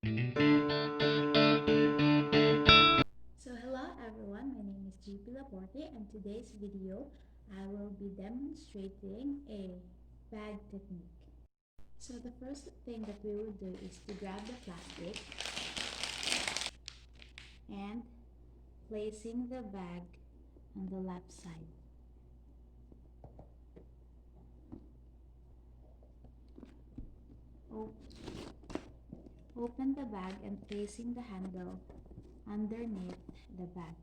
So hello everyone, my name is GP Laporte and today's video I will be demonstrating a bag technique. So the first thing that we will do is to grab the plastic and placing the bag on the left side. Open the bag and placing the handle underneath the bag.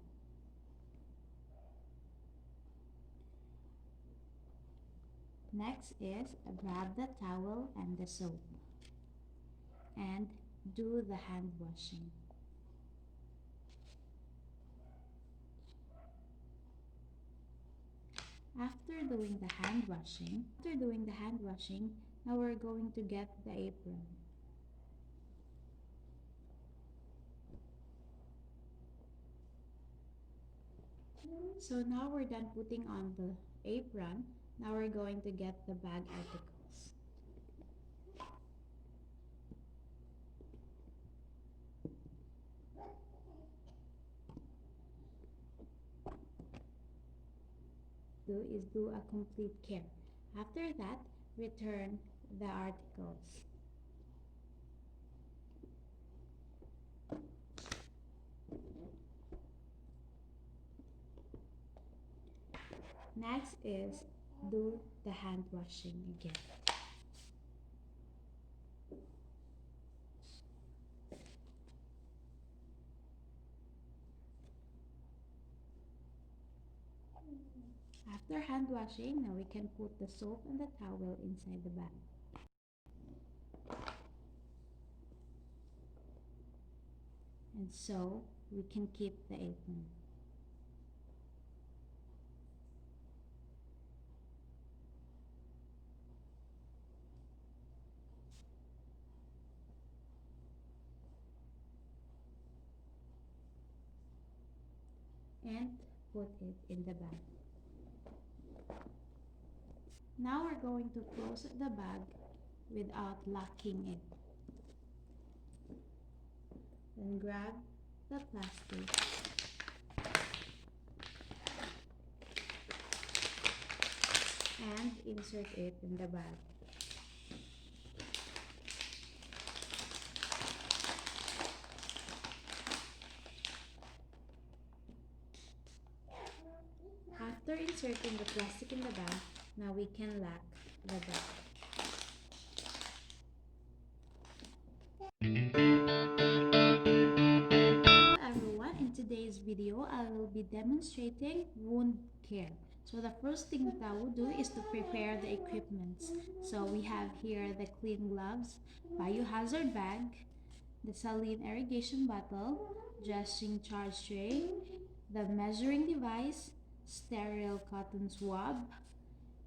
Next is grab the towel and the soap and do the hand washing. After doing the hand washing, now we're going to get the apron. So now we're done putting on the apron. Now we're going to get the bag articles. Do a complete care. After that, return the articles. Next is do the hand washing again. After hand washing, now we can put the soap and the towel inside the bag. And so we can keep the apron. And put it in the bag. Now we're going to close the bag without locking it. Then grab the plastic and insert it in the bag. After inserting the plastic in the bag, now we can lock the bag. Hello everyone, in today's video I will be demonstrating wound care. So the first thing that I will do is to prepare the equipments. So we have here the clean gloves, biohazard bag, the saline irrigation bottle, dressing charge tray, the measuring device, sterile cotton swab,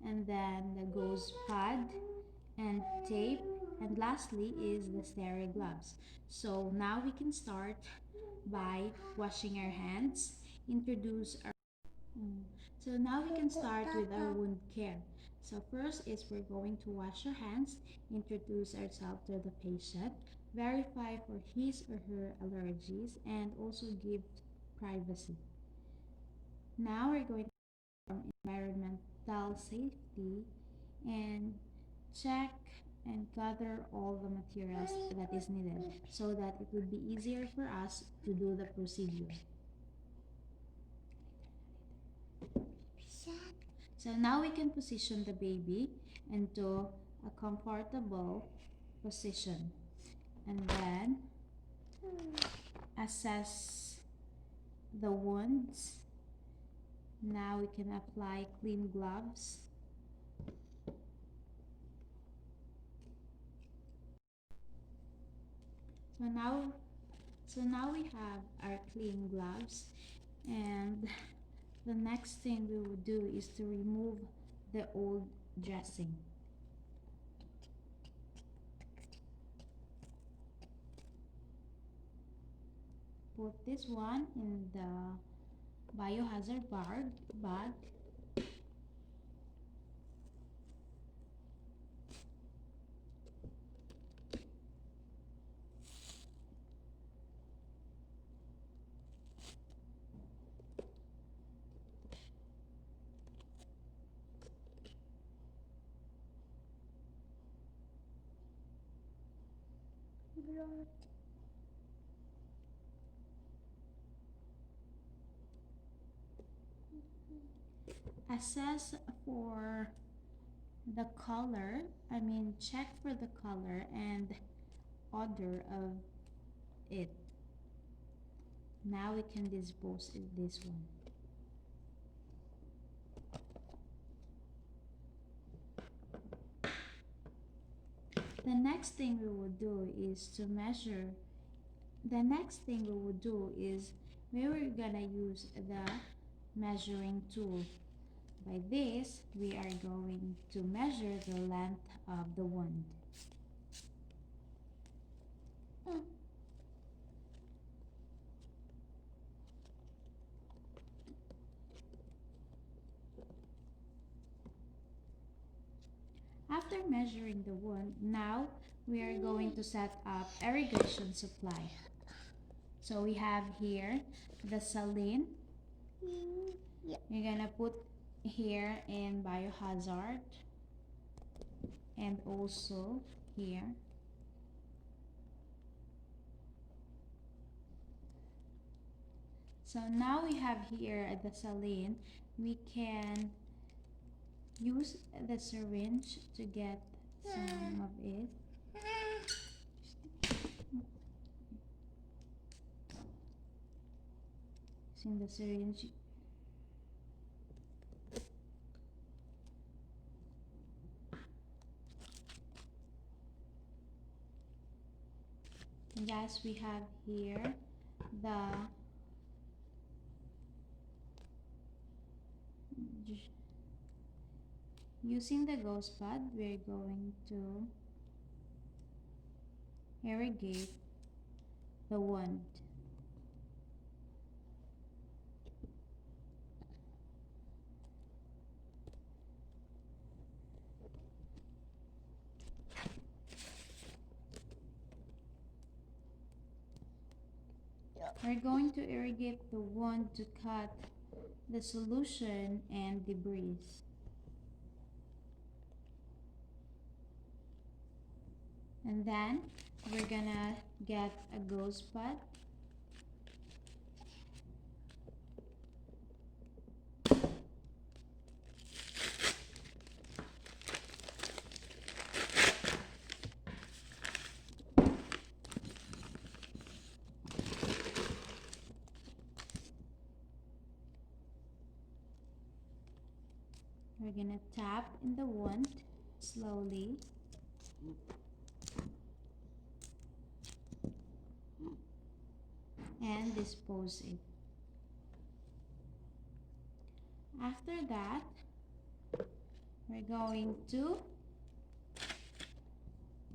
and then the gauze pad and tape, and lastly is the sterile gloves. So now we can start by washing our hands. Introduce our So now we can start with our wound care. So first is we're going to wash our hands, introduce ourselves to the patient, verify for his or her allergies, and also give privacy. Now we're going to environmental safety and check and gather all the materials that is needed so that it would be easier for us to do the procedure. So now we can position the baby into a comfortable position and then assess the wounds. Now we can apply clean gloves. So now we have our clean gloves, and the next thing we will do is to remove the old dressing. Put this one in the biohazard bag. Assess for the color, I mean check for the color and odor of it. Now we can dispose of this one. The next thing we will do is to measure. The next thing we will do is we're gonna use the measuring tool. By this, we are going to measure the length of the wand. After measuring the wand, now we are going to set up irrigation supply. So we have here the saline. You're gonna put here in biohazard and also here. So now we have here the saline. We can use the syringe to get some of it. Using the syringe. And guys, we have here the using the ghost pad, we're going to irrigate the wand. We're going to irrigate the wand to cut the solution and debris. And then we're gonna get a ghost pad. We're gonna tap in the wand slowly. And dispose it. After that, we're going to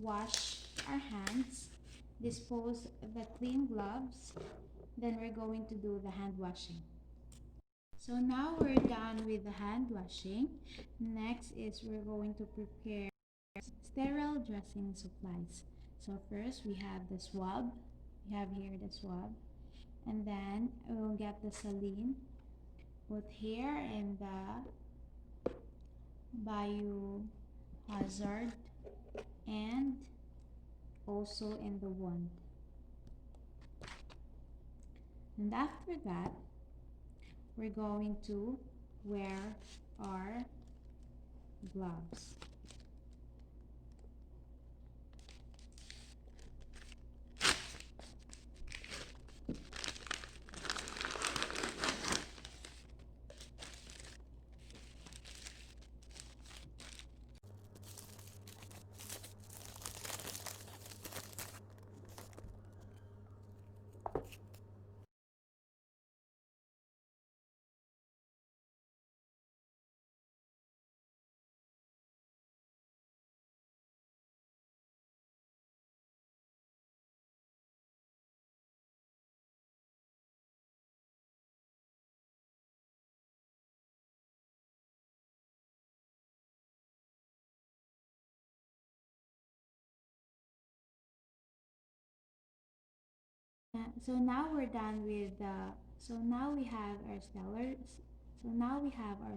wash our hands, dispose the clean gloves, then we're going to do the hand washing. So now we're done with the hand washing. Next is we're going to prepare sterile dressing supplies. So first we have the swab. We have here the swab. And then we'll get the saline, put here in the biohazard and also in the wand. And after that, we're going to wear our gloves. So now we're done with the. So now we have our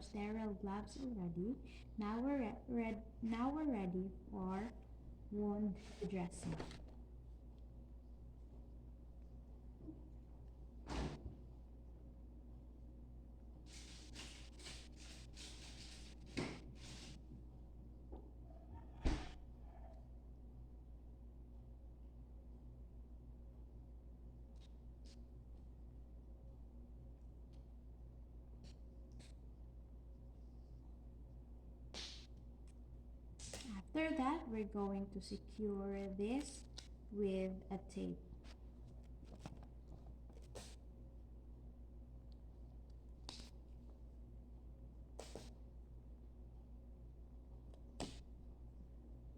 sterile gloves already. Now we're ready for wound dressing. After that, we're going to secure this with a tape.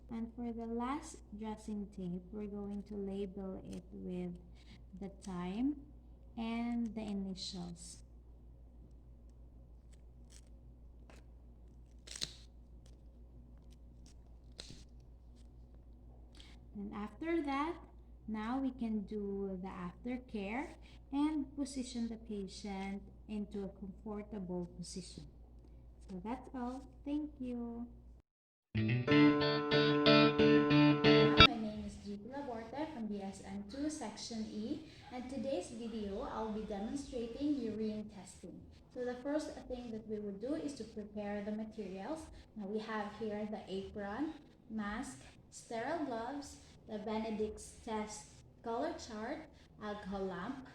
And for the last dressing tape, we're going to label it with the time and the initials. And after that, now we can do the aftercare and position the patient into a comfortable position. So that's all. Thank you. My name is GP Laborte from BSN2 Section E, and today's video I'll be demonstrating urine testing. So the first thing that we would do is to prepare the materials. Now we have here the apron, mask, sterile gloves, the Benedict's test color chart, alcohol lamp,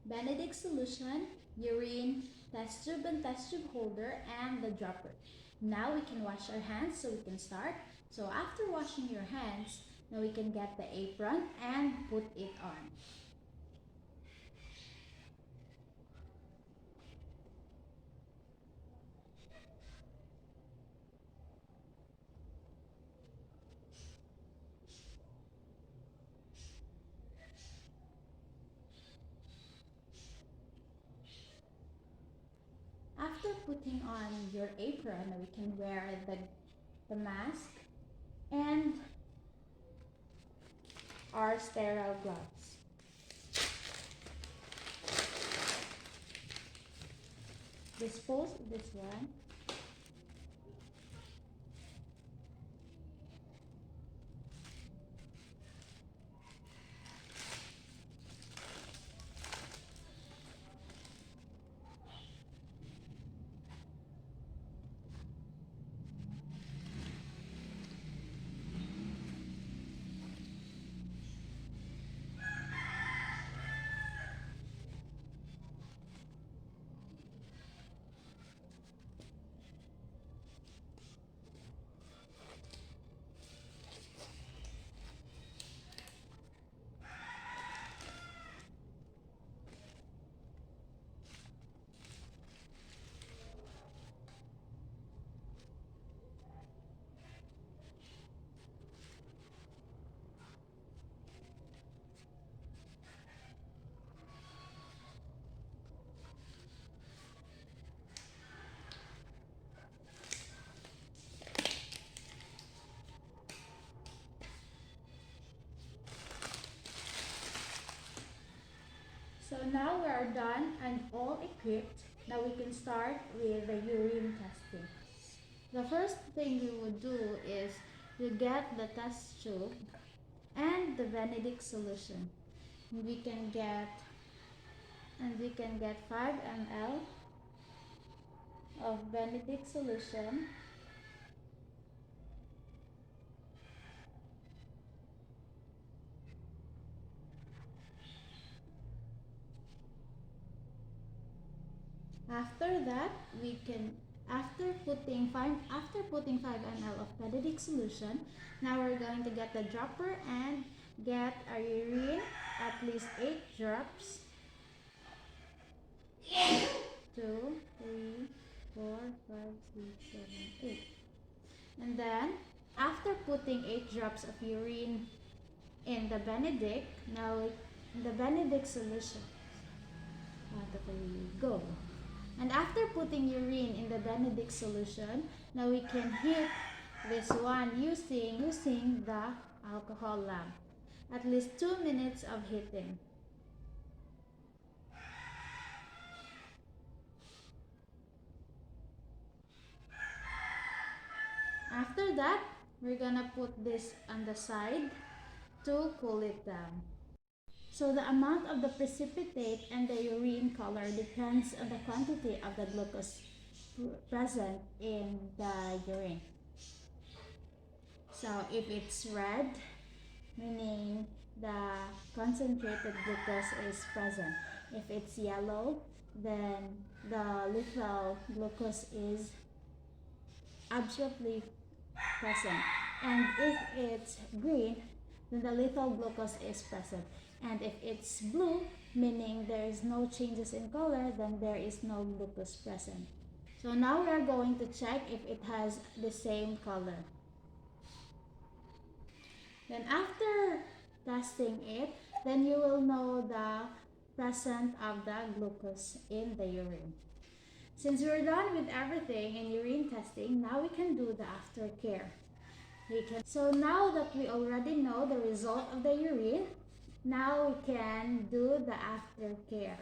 Benedict solution, urine, test tube and test tube holder, and the dropper. Now we can wash our hands so we can start. So after washing your hands, now we can get the apron and put it on. After putting on your apron, we can wear the mask and our sterile gloves. Dispose this one. So now we are done and all equipped. Now we can start with the urine testing. The first thing we would do is to get the test tube and the Benedict solution. We can get 5 ml of Benedict solution. After that, after putting 5 ml of Benedict solution, now we're going to get the dropper and get our urine, at least 8 drops. 2, 3, 4, 5, 6, 7, 8. And then, after putting 8 drops of urine in the Benedict, now the Benedict solution. Go. And after putting urine in the Benedict solution, now we can heat this one using the alcohol lamp. At least 2 minutes of heating. After that, we're gonna put this on the side to cool it down. So the amount of the precipitate and the urine color depends on the quantity of the glucose present in the urine. So if it's red, meaning the concentrated glucose is present. If it's yellow, then the lethal glucose is absolutely present. And if it's green, then the lethal glucose is present. And if it's blue, meaning there is no changes in color, then there is no glucose present. So now we are going to check if it has the same color. Then after testing it, then you will know the presence of the glucose in the urine. Since we're done with everything in urine testing, now we can do the aftercare. So now that we already know the result of the urine, now we can do the aftercare.